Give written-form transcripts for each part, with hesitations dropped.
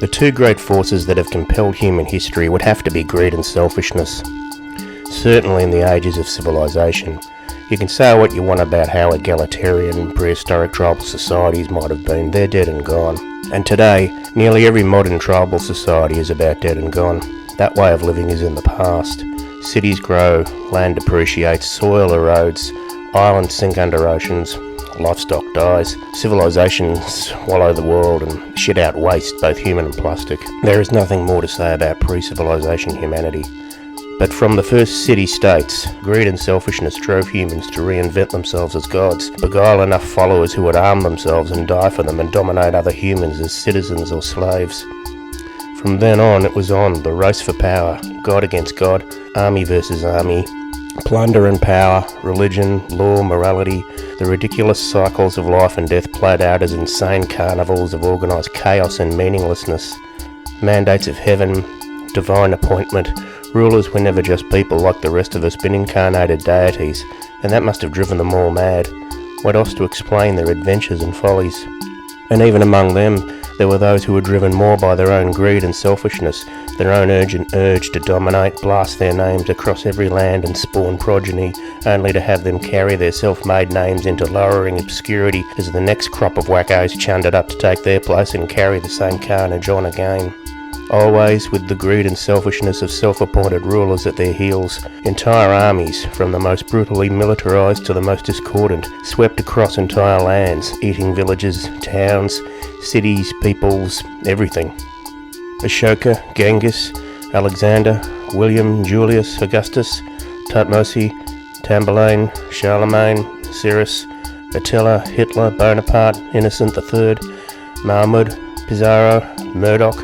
The two great forces that have compelled human history would have to be greed and selfishness. Certainly in the ages of civilization. You can say what you want about how egalitarian prehistoric tribal societies might have been, they're dead and gone. And today, nearly every modern tribal society is about dead and gone. That way of living is in the past. Cities grow, land depreciates, soil erodes, islands sink under oceans, livestock dies, civilizations swallow the world and shit out waste, both human and plastic. There is nothing more to say about pre-civilization humanity. But from the first city-states, greed and selfishness drove humans to reinvent themselves as gods, beguile enough followers who would arm themselves and die for them and dominate other humans as citizens or slaves. From then on, it was on, the race for power, God against God, army versus army, plunder and power, religion, law, morality, the ridiculous cycles of life and death played out as insane carnivals of organised chaos and meaninglessness, mandates of heaven, divine appointment. Rulers were never just people like the rest of us, but incarnated deities, and that must have driven them all mad. What else to explain their adventures and follies? And even among them, there were those who were driven more by their own greed and selfishness, their own urge to dominate, blast their names across every land and spawn progeny, only to have them carry their self-made names into lowering obscurity as the next crop of wackos chundered up to take their place and carry the same carnage on again. Always with the greed and selfishness of self-appointed rulers at their heels, entire armies, from the most brutally militarised to the most discordant, swept across entire lands, eating villages, towns, cities, peoples, everything. Ashoka, Genghis, Alexander, William, Julius, Augustus, Tutmosis, Tamburlaine, Charlemagne, Cyrus, Attila, Hitler, Bonaparte, Innocent III, Mahmud, Pizarro, Murdoch,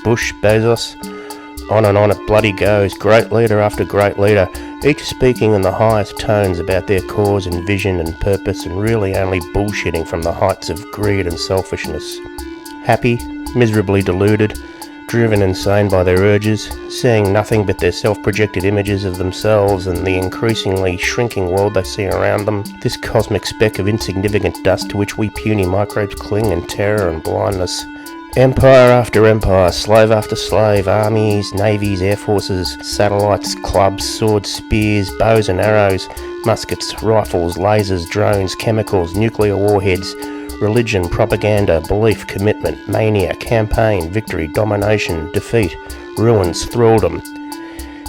Bush, Bezos, on it bloody goes, great leader after great leader, each speaking in the highest tones about their cause and vision and purpose and really only bullshitting from the heights of greed and selfishness. Happy, miserably deluded, driven insane by their urges, seeing nothing but their self-projected images of themselves and the increasingly shrinking world they see around them, this cosmic speck of insignificant dust to which we puny microbes cling in terror and blindness. Empire after empire, slave after slave, armies, navies, air forces, satellites, clubs, swords, spears, bows and arrows, muskets, rifles, lasers, drones, chemicals, nuclear warheads, religion, propaganda, belief, commitment, mania, campaign, victory, domination, defeat, ruins, thraldom.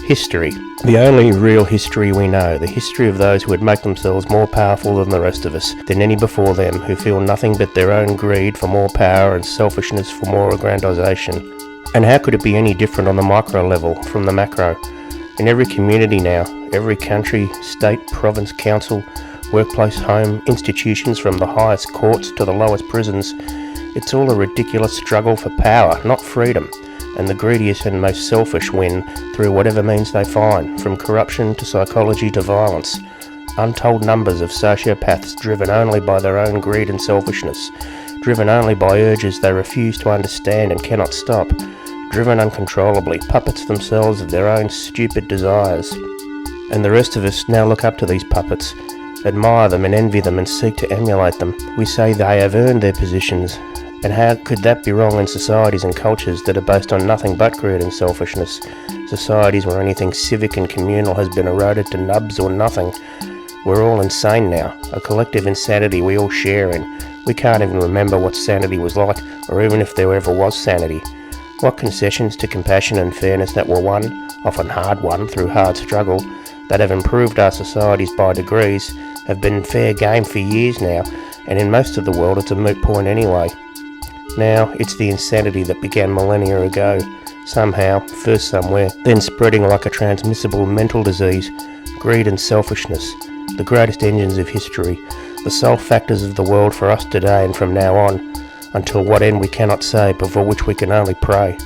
History. The only real history we know, the history of those who would make themselves more powerful than the rest of us, than any before them, who feel nothing but their own greed for more power and selfishness for more aggrandization. And how could it be any different on the micro level from the macro? In every community now, every country, state, province, council, workplace, home, institutions from the highest courts to the lowest prisons, it's all a ridiculous struggle for power, not freedom. And the greediest and most selfish win through whatever means they find, from corruption to psychology to violence. Untold numbers of sociopaths driven only by their own greed and selfishness, driven only by urges they refuse to understand and cannot stop, driven uncontrollably, puppets themselves of their own stupid desires. And the rest of us now look up to these puppets, admire them and envy them and seek to emulate them. We say they have earned their positions. And how could that be wrong in societies and cultures that are based on nothing but greed and selfishness? Societies where anything civic and communal has been eroded to nubs or nothing. We're all insane now, a collective insanity we all share in. We can't even remember what sanity was like, or even if there ever was sanity. What concessions to compassion and fairness that were won, often hard won through hard struggle, that have improved our societies by degrees, have been fair game for years now, and in most of the world it's a moot point anyway. Now, it's the insanity that began millennia ago, somehow, first somewhere, then spreading like a transmissible mental disease, greed and selfishness, the greatest engines of history, the sole factors of the world for us today and from now on, until what end we cannot say, but for which we can only pray.